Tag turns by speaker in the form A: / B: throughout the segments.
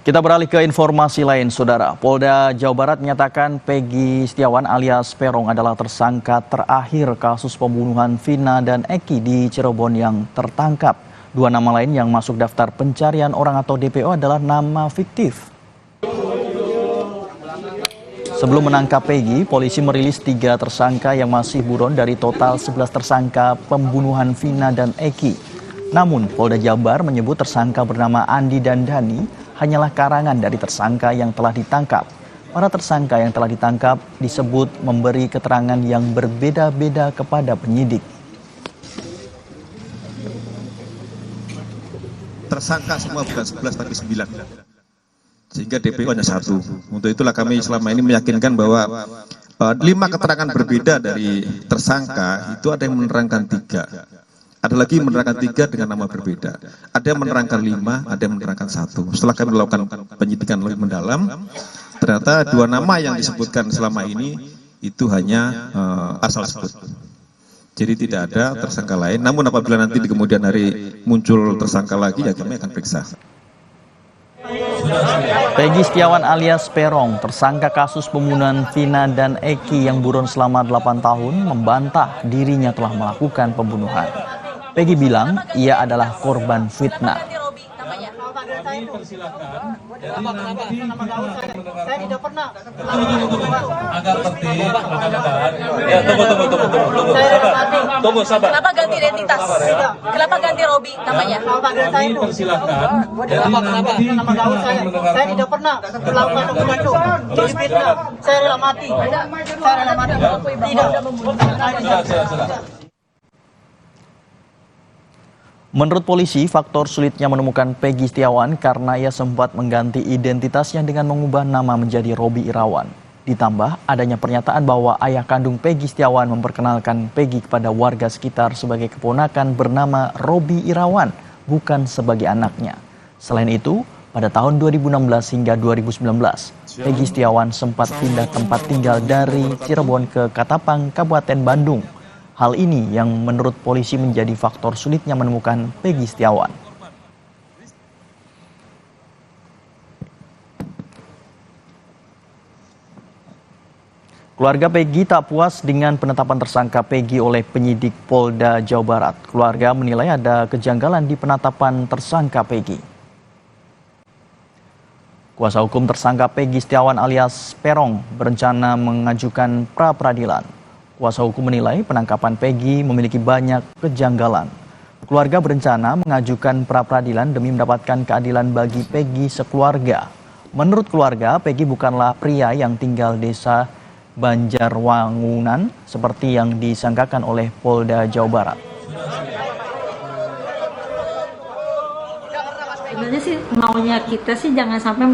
A: Kita beralih ke informasi lain, Saudara. Polda Jawa Barat menyatakan Peggy Setiawan alias Peron adalah tersangka terakhir kasus pembunuhan Vina dan Eki di Cirebon yang tertangkap. Dua nama lain yang masuk daftar pencarian orang atau DPO adalah nama fiktif. Sebelum menangkap Peggy, polisi merilis 3 tersangka yang masih buron dari total 11 tersangka pembunuhan Vina dan Eki. Namun, Polda Jabar menyebut tersangka bernama Andi dan Dani hanyalah karangan dari tersangka yang telah ditangkap. Para tersangka yang telah ditangkap disebut memberi keterangan yang berbeda-beda kepada penyidik.
B: Tersangka semua bukan 11 tapi 9. Sehingga DPO hanya 1. Untuk itulah kami selama ini meyakinkan bahwa 5 keterangan berbeda dari tersangka itu ada yang menerangkan 3. Ada lagi menerangkan 3 dengan nama berbeda. Ada yang menerangkan 5, ada yang menerangkan 1. Setelah kami melakukan penyidikan lebih mendalam, ternyata 2 nama yang disebutkan selama ini itu hanya asal sebut. Jadi tidak ada tersangka lain. Namun apabila nanti di kemudian hari muncul tersangka lagi, ya kami akan periksa.
A: Peggy Setiawan alias Peron, tersangka kasus pembunuhan Vina dan Eki yang buron selama 8 tahun, membantah dirinya telah melakukan pembunuhan. Peggy bilang ia adalah korban fitnah.
C: Saya tidak pernah.
D: Agar tertib, ya tunggu sabar.
E: Kenapa ganti identitas? Kenapa ganti Robi namanya?
D: Persilakan.
C: Nama gaul saya tidak pernah melakukan hukum itu. Ini fitnah. Saya rela mati. Saya rela mati. Tidak.
A: Menurut polisi, faktor sulitnya menemukan Peggy Setiawan karena ia sempat mengganti identitasnya dengan mengubah nama menjadi Robi Irawan. Ditambah adanya pernyataan bahwa ayah kandung Peggy Setiawan memperkenalkan Peggy kepada warga sekitar sebagai keponakan bernama Robi Irawan, bukan sebagai anaknya. Selain itu, pada tahun 2016 hingga 2019, Peggy Setiawan sempat pindah tempat tinggal dari Cirebon ke Katapang, Kabupaten Bandung. Hal ini yang menurut polisi menjadi faktor sulitnya menemukan Peggy Setiawan. Keluarga Peggy tak puas dengan penetapan tersangka Peggy oleh penyidik Polda Jawa Barat. Keluarga menilai ada kejanggalan di penetapan tersangka Peggy. Kuasa hukum tersangka Peggy Setiawan alias Peron berencana mengajukan pra-peradilan. Kuasa hukum menilai penangkapan Peggy memiliki banyak kejanggalan. Keluarga berencana mengajukan pra-peradilan demi mendapatkan keadilan bagi Peggy sekeluarga. Menurut keluarga, Peggy bukanlah pria yang tinggal desa Banjarwangunan seperti yang disangkakan oleh Polda Jawa Barat.
F: Sebenarnya sih maunya kita sih jangan sampai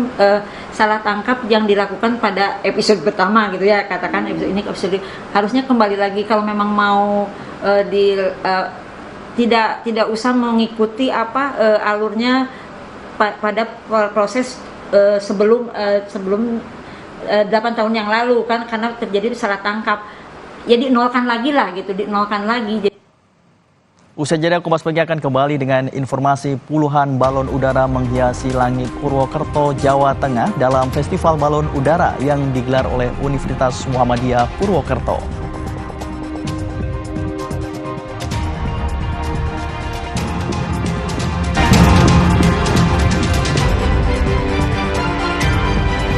F: salah tangkap yang dilakukan pada episode pertama gitu ya, katakan episode harusnya kembali lagi kalau memang mau tidak usah mengikuti alurnya pada proses sebelum 8 tahun yang lalu kan, karena terjadi salah tangkap ya dinolkan lagi lah gitu, dinolkan lagi.
A: Usai jeda, Kompas Pagi akan kembali dengan informasi puluhan balon udara menghiasi langit Purwokerto, Jawa Tengah dalam Festival Balon Udara yang digelar oleh Universitas Muhammadiyah Purwokerto.